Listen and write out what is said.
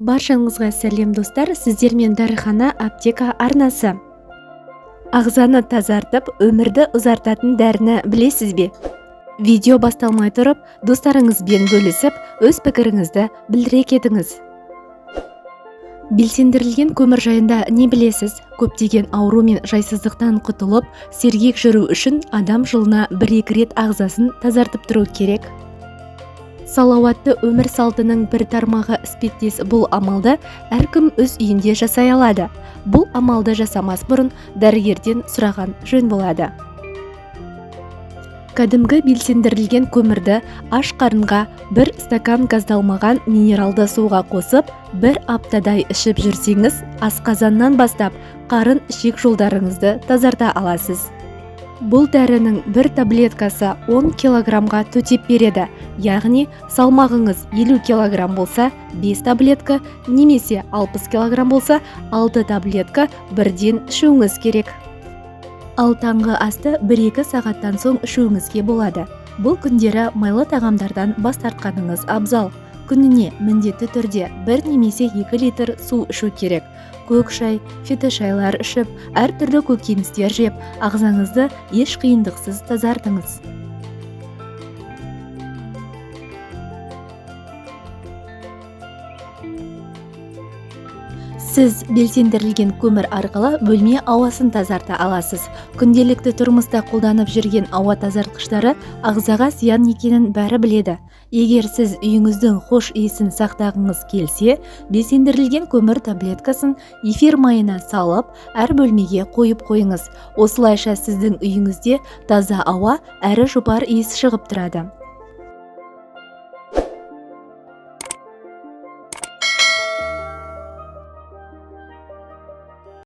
Баршаңызға сәлем достар, сіздермен дәріхана аптека арнасы. Ағзаны тазартып, өмірді ұзартатын дәріні білесіз бе? Видео басталмай тұрып, достарыңызбен бөлісіп, өз пікіріңізді білдіре кетіңіз. Белсендірілген көмір жайында не білесіз? Көптеген ауру мен жайсыздықтан құтылып, сергек жүру үшін адам жылына 1-2 рет ағзасын тазартып тұру керек. Салауатты өмір салтының бір тармағы іспеттес бұл амалды әркім өз үйінде жасай алады. Бұл амалды жасамас бұрын дәрігерден сұраған жөн болады. Кәдімгі белсендірілген көмірді аш қарынға 1 стакан газдалмаған минералды суға қосып, 1 аптадай ішіп жүрсеңіз, асқазаннан бастап қарын ішек жолдарыңызды тазарта аласыз. Бұл дәрінің 1 таблеткасы 10 килограммға төтеп береді, яғни салмағыңыз 50 килограмм болса 5 таблетка, немесе 60 килограмм болса 6 таблетка бірден ішуіңіз керек. Ал таңғы асты 1-2 сағаттан соң ішуіңізге болады. Бұл күндері майлы тағамдардан бас тартқаныңыз абзал. Күніне міндетті түрде 1 немесе 2 литр су ішу керек. Көк шай, фитошайлар ішіп, әртүрлі көкөністер жеп, ағзаңызды еш қиындықсыз тазартыңыз. Сіз белсендірілген көмір арқылы бөлме ауасын тазарта аласыз. Күнделікті тұрмыста қолданып жүрген ауа тазартқыштары ағзаға зиян екенін бәрі біледі. Егер сіз үйіңіздің хош иісін сақтағыңыз келсе, белсендірілген көмір таблеткасын эфир майына салып, әр бөлмеге қойып қойыңыз. Осылайша сіздің үйіңізде таза ауа әрі жұпар иіс шығып тұрады.